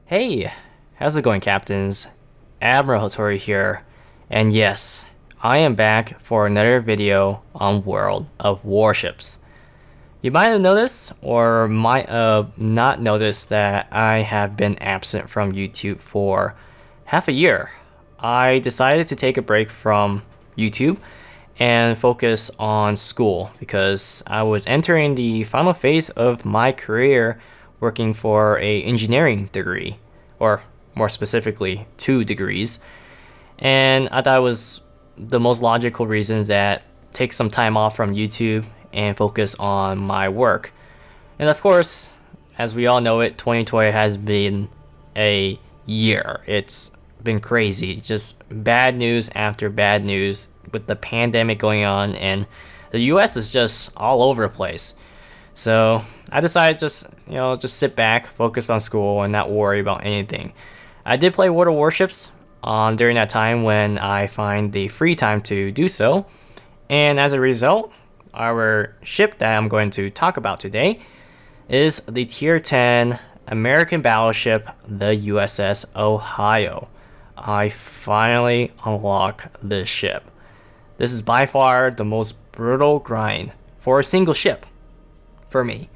Hey, how's it going, Captains? Admiral Hattori here, and yes, I am back for another video on World of Warships. You might have noticed, or might have not noticed, that I have been absent from YouTube for half a year. I decided to take a break from YouTube and focus on school because I was entering the final phase of my career working for a engineering degree, or more specifically 2 degrees, and I thought it was the most logical reason that take some time off from YouTube and focus on my work. And of course, as we all know it, 2020 has been a year. It's been crazy, just bad news after bad news with the pandemic going on, and the US is just all over the place. So I decided just sit back, focus on school, and not worry about anything. I did play World of Warships during that time when I find the free time to do so, and as a result, our ship that I'm going to talk about today is the Tier 10 American battleship, the USS Ohio. I finally unlock this ship. This is by far the most brutal grind for a single ship for me.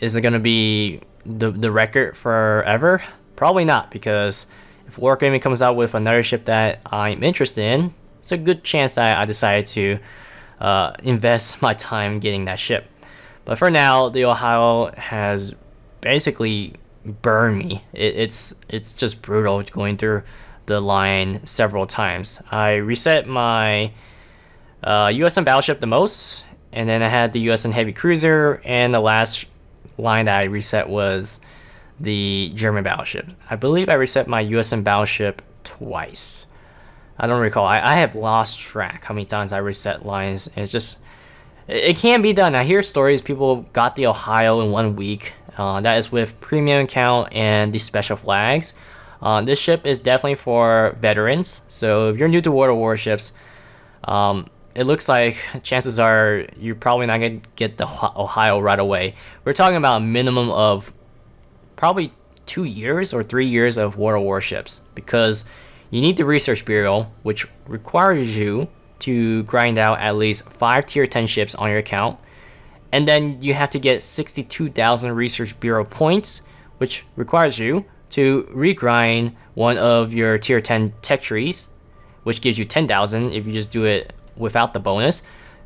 Is it going to be the record forever? Probably not, because if Wargaming comes out with another ship that I'm interested in, it's a good chance that I decide to invest my time getting that ship. But for now, the Ohio has basically burned me. It's just brutal going through the line several times. I reset my USN battleship the most, and then I had the USN heavy cruiser, and the last line that I reset was the German battleship. I believe I reset my USN battleship twice. I don't recall. I have lost track how many times I reset lines. It's just, it can be done. I hear stories people got the Ohio in 1 week. That is with premium account and the special flags. This ship is definitely for veterans. So if you're new to World of Warships, it looks like chances are you're probably not going to get the Ohio right away. We're talking about a minimum of probably 2 years or 3 years of World of Warships, because you need the Research Bureau, which requires you to grind out at least 5 Tier 10 ships on your account. And then you have to get 62,000 Research Bureau points, which requires you to regrind one of your Tier 10 tech trees, which gives you 10,000 if you just do it without the bonus.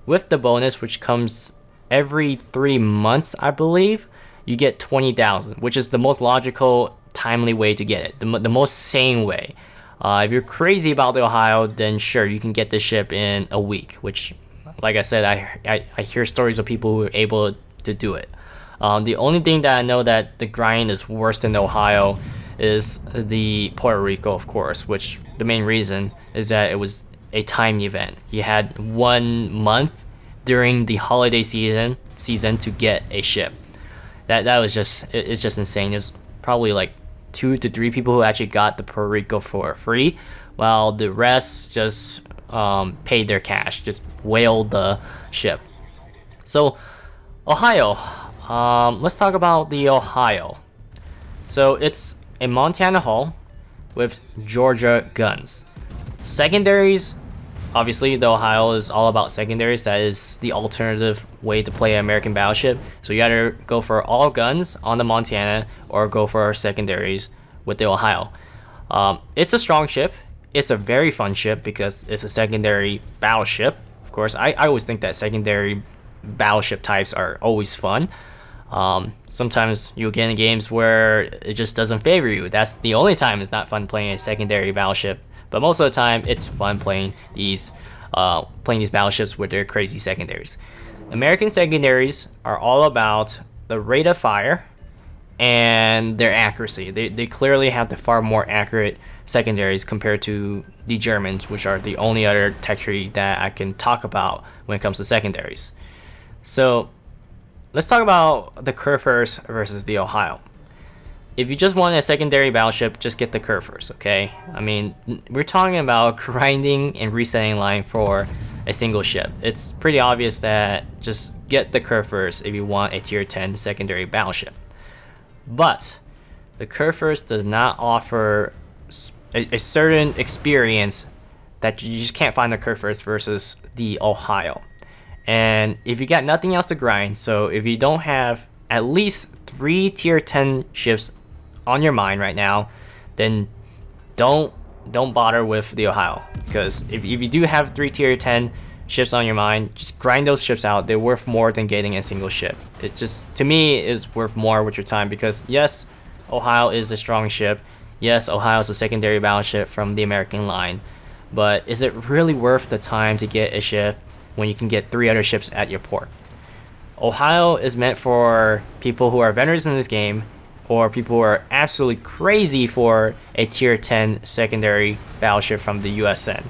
With the bonus, which comes every 3 months, I believe, you get 20,000, which is the most logical, timely way to get it, the most sane way. If you're crazy about the Ohio, then sure, you can get this ship in a week, which, like I said, I hear stories of people who are able to do it. The only thing that I know that the grind is worse than the Ohio is the Puerto Rico, of course, which the main reason is that it was a timed event. You had 1 month during the holiday season to get a ship. That was it's just insane. There's probably like 2 to 3 people who actually got the Puerto Rico for free, while the rest just paid their cash, just whaled the ship. So Ohio, let's talk about the Ohio. So it's a Montana hull with Georgia guns. Secondaries, obviously the Ohio is all about secondaries. That is the alternative way to play an American battleship. So you either go for all guns on the Montana or go for secondaries with the Ohio. It's a strong ship. It's a very fun ship because it's a secondary battleship. Of course, I always think that secondary battleship types are always fun. Sometimes you'll get in games where it just doesn't favor you. That's the only time it's not fun playing a secondary battleship. But most of the time, it's fun playing these battleships with their crazy secondaries. American secondaries are all about the rate of fire and their accuracy. They clearly have the far more accurate secondaries compared to the Germans, which are the only other tech tree that I can talk about when it comes to secondaries. So let's talk about the Curvers versus the Ohio. If you just want a secondary battleship, just get the Curvers, okay? I mean, we're talking about grinding and resetting line for a single ship. It's pretty obvious that just get the Curvers if you want a tier 10 secondary battleship. But the Curvers does not offer a certain experience that you just can't find the Curvers versus the Ohio. And if you got nothing else to grind, so if you don't have at least 3 tier 10 ships on your mind right now, then don't bother with the Ohio, because if you do have 3 tier 10 ships on your mind, just grind those ships out. They're worth more than getting a single ship. It just, to me, is worth more with your time, because yes, Ohio is a strong ship. Yes, Ohio is a secondary battleship from the American line, but is it really worth the time to get a ship when you can get 3 other ships at your port? Ohio is meant for people who are veterans in this game, or people who are absolutely crazy for a tier 10 secondary battleship from the USN.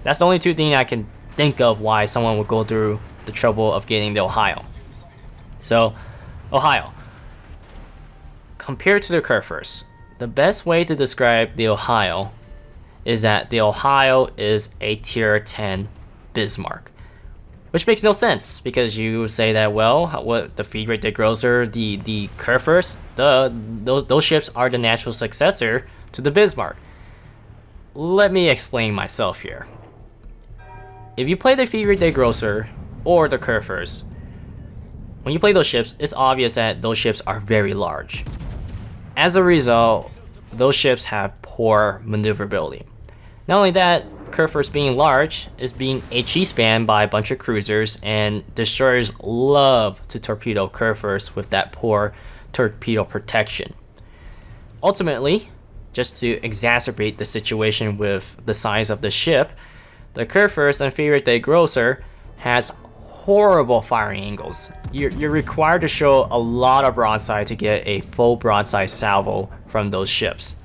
That's the only 2 things I can think of why someone would go through the trouble of getting the Ohio. So, Ohio. Compared to the Curvers, the best way to describe the Ohio is that the Ohio is a tier 10 Bismarck. Which makes no sense, because you say that, well, what the feed rate degrosser, the Curvers, those ships are the natural successor to the Bismarck. Let me explain myself here. If you play the feed rate degrosser or the Curvers, when you play those ships, it's obvious that those ships are very large. As a result, those ships have poor maneuverability. Not only that, Curvers being large is being HE spammed by a bunch of cruisers, and destroyers love to torpedo Curvers with that poor torpedo protection. Ultimately, just to exacerbate the situation with the size of the ship, the Curvers and feed rate degrosser has horrible firing angles. You're required to show a lot of broadside to get a full broadside salvo from those ships.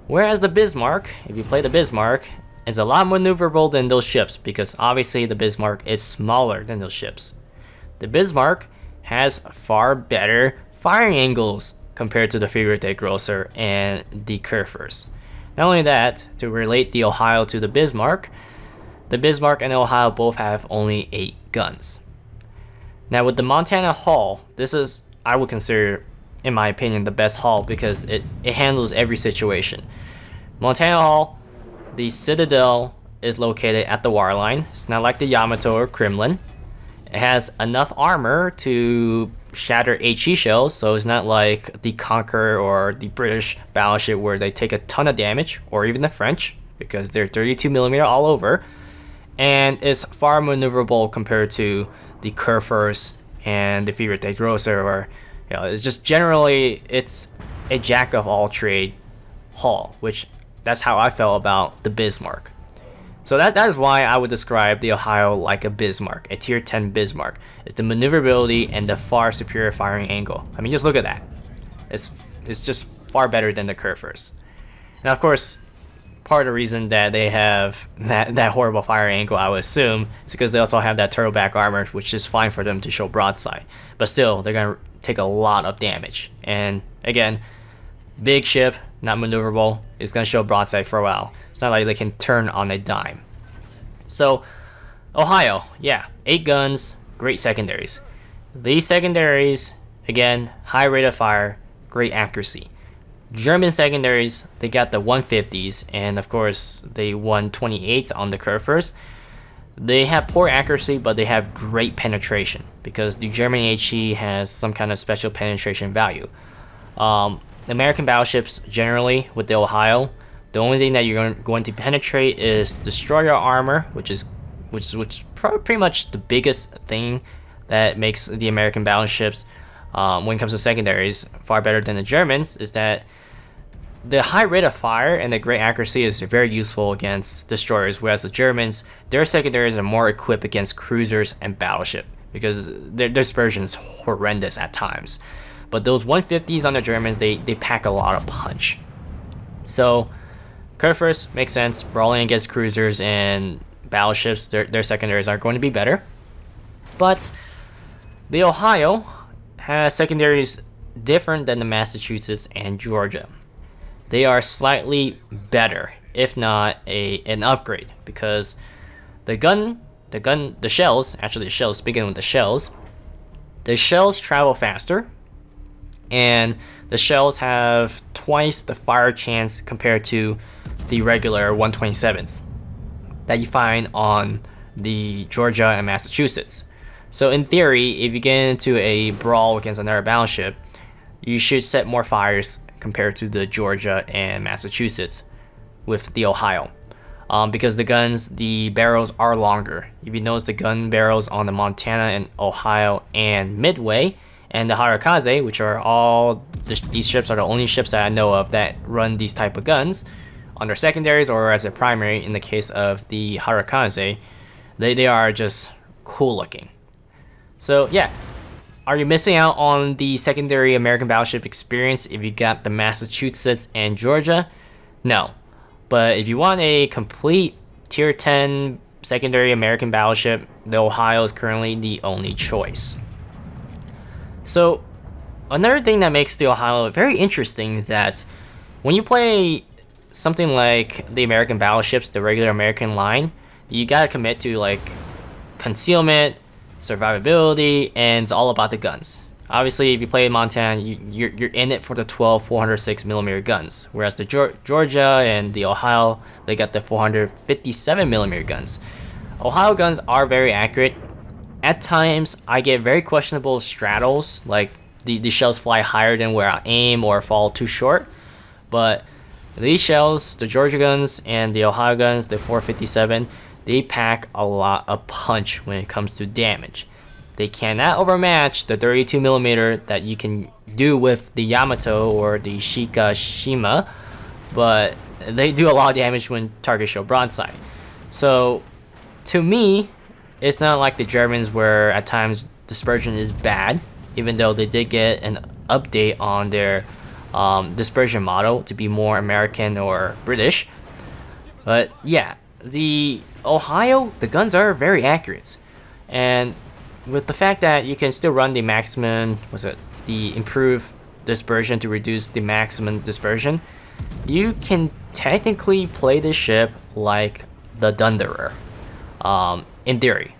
Whereas the Bismarck, if you play the Bismarck, is a lot maneuverable than those ships, because obviously the Bismarck is smaller than those ships. The Bismarck has far better firing angles compared to the feed rate degrosser and the Curvers. Not only that, to relate the Ohio to the Bismarck and the Ohio both have only 8 guns. Now with the Montana hull, this is, I would consider, in my opinion, the best hull, because it handles every situation. Montana hull, the Citadel is located at the waterline. It's not like the Yamato or Kremlin. It has enough armor to shatter HE shells, so it's not like the Conqueror or the British battleship where they take a ton of damage, or even the French, because they're 32mm all over. And it's far maneuverable compared to the Curvers and the feed rate degrosser, or it's just generally, it's a jack of all trade hull, which that's how I felt about the Bismarck. So that is why I would describe the Ohio like a Bismarck, a tier 10 Bismarck. It's the maneuverability and the far superior firing angle. I mean, just look at that. It's just far better than the Curvers. Now, of course, part of the reason that they have that horrible fire angle, I would assume, is because they also have that turtleback armor, which is fine for them to show broadside. But still, they're going to take a lot of damage. And again, big ship, not maneuverable, it's going to show broadside for a while. It's not like they can turn on a dime. So, Ohio, yeah, 8 guns, great secondaries. These secondaries, again, high rate of fire, great accuracy. German secondaries, they got the 150s, and of course, they 128s on the Curvers. They have poor accuracy, but they have great penetration, because the German HE has some kind of special penetration value. American battleships, generally, with the Ohio, the only thing that you're going to penetrate is destroyer armor, which is pretty much the biggest thing that makes the American battleships, when it comes to secondaries, far better than the Germans, is that the high rate of fire and the great accuracy is very useful against destroyers, whereas the Germans, their secondaries are more equipped against cruisers and battleship, because their dispersion is horrendous at times. But those 150s on the Germans, they pack a lot of punch. So, Curvers makes sense. Brawling against cruisers and battleships, their secondaries are going to be better. But the Ohio has secondaries different than the Massachusetts and Georgia. They are slightly better, if not an upgrade, because the shells, speaking of the shells travel faster, and The shells have twice the fire chance compared to the regular 127s that you find on the Georgia and Massachusetts. So in theory, if you get into a brawl against another battleship, you should set more fires compared to the Georgia and Massachusetts with the Ohio. Because the guns, the barrels are longer. If you notice the gun barrels on the Montana and Ohio and Midway and the Harakaze, which are all, these ships are the only ships that I know of that run these type of guns on their secondaries or as a primary. In the case of the Harakaze, they are just cool looking. So yeah, are you missing out on the secondary American battleship experience if you got the Massachusetts and Georgia? No. But if you want a complete tier 10 secondary American battleship, the Ohio is currently the only choice. So another thing that makes the Ohio very interesting is that when you play something like the American battleships, the regular American line, you gotta commit to like concealment, survivability, and it's all about the guns. Obviously, if you play Montana, you're in it for the 12 406mm guns, whereas the Georgia and the Ohio, they got the 457mm guns. Ohio guns are very accurate. At times, I get very questionable straddles, like the shells fly higher than where I aim or fall too short. But these shells, the Georgia guns and the Ohio guns, the 457, they pack a lot of punch when it comes to damage. They cannot overmatch the 32mm that you can do with the Yamato or the Shikashima, but they do a lot of damage when targets show broadside. So to me, it's not like the Germans where at times dispersion is bad, even though they did get an update on their dispersion model to be more American or British. But yeah, the Ohio, the guns are very accurate. And with the fact that you can still run the maximum, the improved dispersion to reduce the maximum dispersion, you can technically play this ship like the Thunderer, in theory.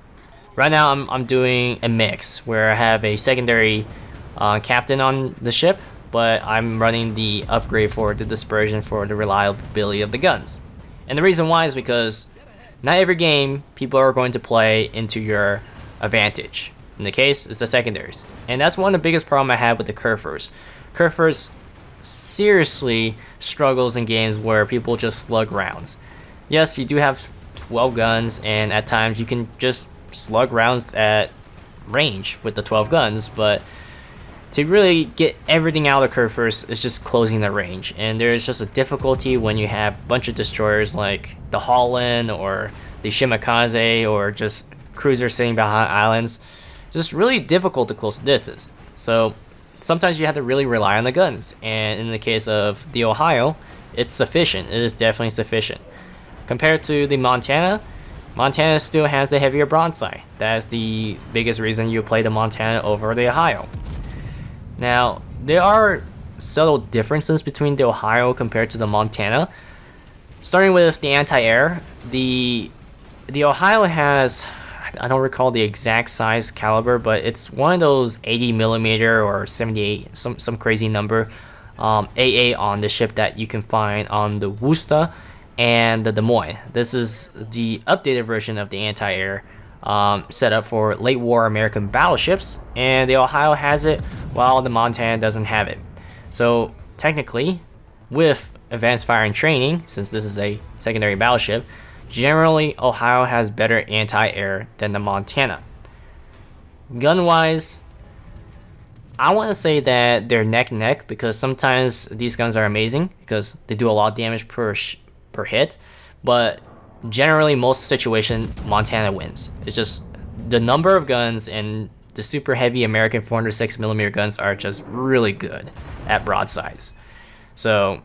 Right now I'm doing a mix where I have a secondary captain on the ship, but I'm running the upgrade for the dispersion for the reliability of the guns. And the reason why is because not every game people are going to play into your advantage. In the case, it's the secondaries. And that's one of the biggest problem I have with the Curvers. Curvers seriously struggles in games where people just slug rounds. Yes, you do have 12 guns, and at times you can just slug rounds at range with the 12 guns, but to really get everything out of Curvers is just closing the range. And there's just a difficulty when you have a bunch of destroyers like the Holland or the Shimakaze or just cruisers sitting behind islands. It's just really difficult to close the distance. So sometimes you have to really rely on the guns. And in the case of the Ohio, it's sufficient. It is definitely sufficient. Compared to the Montana, Montana still has the heavier broadside. That's the biggest reason you play the Montana over the Ohio. Now, there are subtle differences between the Ohio compared to the Montana. Starting with the anti-air, the Ohio has, I don't recall the exact size caliber, but it's one of those 80mm or 78, some crazy number, AA on the ship that you can find on the Worcester and the Des Moines. This is the updated version of the anti-air set up for late war American battleships, and the Ohio has it while the Montana doesn't have it. So technically, with advanced fire and training, since this is a secondary battleship, generally Ohio has better anti-air than the Montana. Gun-wise, I want to say that they're neck and neck, because sometimes these guns are amazing because they do a lot of damage per hit, but generally most situations Montana wins. It's just the number of guns, and the super heavy American 406mm guns are just really good at broadsides. So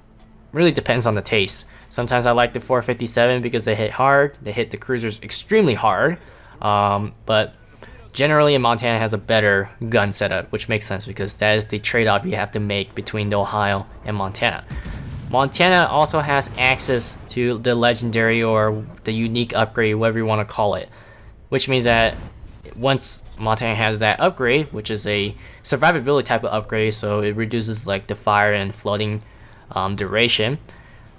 really depends on the taste. Sometimes I like the 457 because they hit hard. They hit the cruisers extremely hard. But generally Montana has a better gun setup, which makes sense because that is the trade-off you have to make between the Ohio and Montana. Montana also has access to the legendary or the unique upgrade, whatever you want to call it, which means that once Montana has that upgrade, which is a survivability type of upgrade, so it reduces like the fire and flooding duration,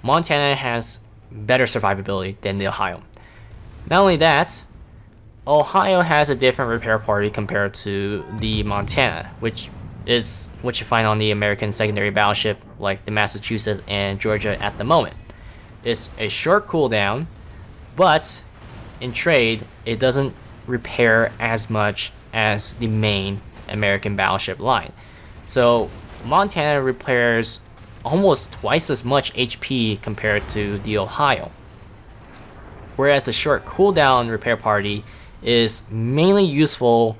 Montana has better survivability than the Ohio. Not only that, Ohio has a different repair party compared to the Montana, which is what you find on the American secondary battleship like the Massachusetts and Georgia at the moment. It's a short cooldown, but in trade, it doesn't repair as much as the main American battleship line. So Montana repairs almost twice as much HP compared to the Ohio. Whereas the short cooldown repair party is mainly useful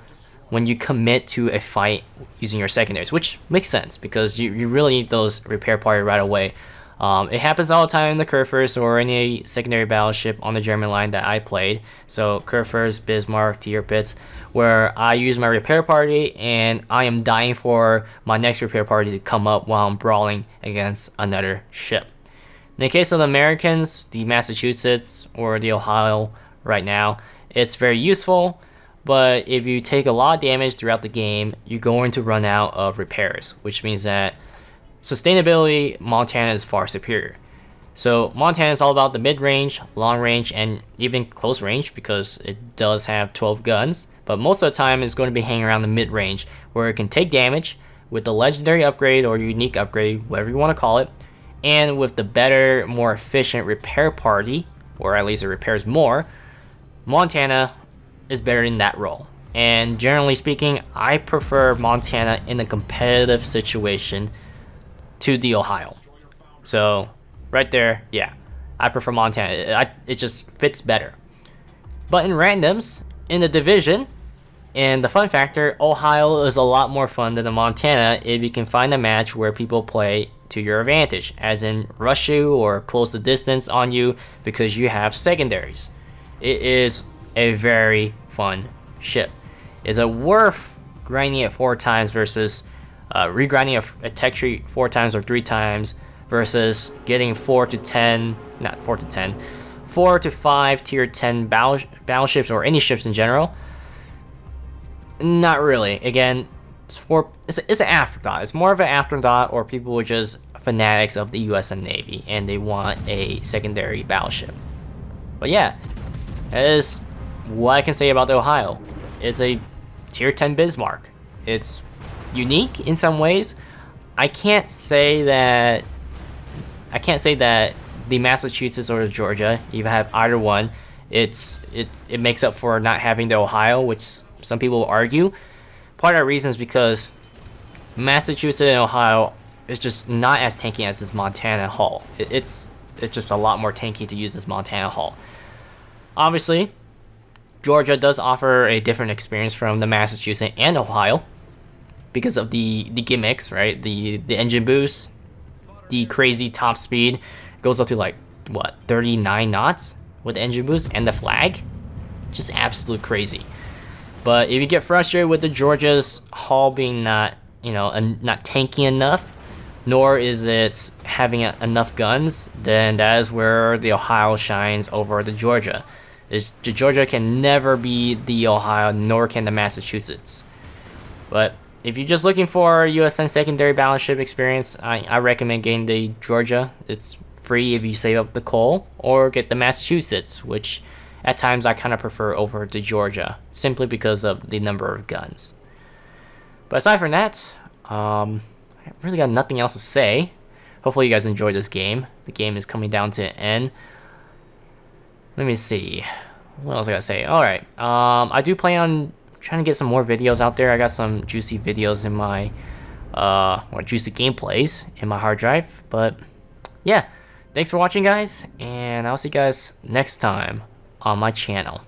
when you commit to a fight using your secondaries, which makes sense because you really need those repair party right away. It happens all the time in the Kurfürst or any secondary battleship on the German line that I played. So Kurfürst, Bismarck, Tirpitz, where I use my repair party and I am dying for my next repair party to come up while I'm brawling against another ship. In the case of the Americans, the Massachusetts or the Ohio right now, it's very useful, but if you take a lot of damage throughout the game, you're going to run out of repairs, which means that sustainability, Montana is far superior. So Montana is all about the mid-range, long range, and even close range because it does have 12 guns, but most of the time it's going to be hanging around the mid-range where it can take damage with the legendary upgrade or unique upgrade, whatever you want to call it, and with the better, more efficient repair party, or at least it repairs more, Montana is better in that role. And generally speaking, I prefer Montana in a competitive situation to the Ohio. So right there, yeah, I prefer Montana. It just fits better. But in randoms, in the division, and the fun factor, Ohio is a lot more fun than the Montana if you can find a match where people play to your advantage, as in rush you or close the distance on you because you have secondaries. It is a very fun ship. Is it worth grinding it 4 times versus regrinding a tech tree 4 times or 3 times versus getting 4 to 5 tier 10 battleships or any ships in general? Not really. Again, it's an afterthought. It's more of an afterthought, or people are just fanatics of the US and Navy and they want a secondary battleship. But yeah, that is what I can say about the Ohio. It's a tier 10 Bismarck. It's unique in some ways. I can't say that the Massachusetts or the Georgia, you have either one, it makes up for not having the Ohio, which some people will argue. Part of the reason is because Massachusetts and Ohio is just not as tanky as this Montana hull. It's just a lot more tanky to use this Montana hull. Obviously, Georgia does offer a different experience from the Massachusetts and Ohio because of the gimmicks, right? The engine boost, the crazy top speed goes up to like what 39 knots with the engine boost, and the flag, just absolute crazy. But if you get frustrated with the Georgia's hull being not tanky enough, nor is it having enough guns, then that is where the Ohio shines over the Georgia. The Georgia can never be the Ohio, nor can the Massachusetts. But if you're just looking for USN secondary battleship experience, I recommend getting the Georgia. It's free if you save up the coal, or get the Massachusetts, which at times I kind of prefer over the Georgia, simply because of the number of guns. But aside from that, I really got nothing else to say. Hopefully you guys enjoyed this game. The game is coming down to an end. Let me see. What else I gotta say? Alright. I do plan on trying to get some more videos out there. I got some juicy videos in my or juicy gameplays in my hard drive. But yeah. Thanks for watching, guys, and I'll see you guys next time on my channel.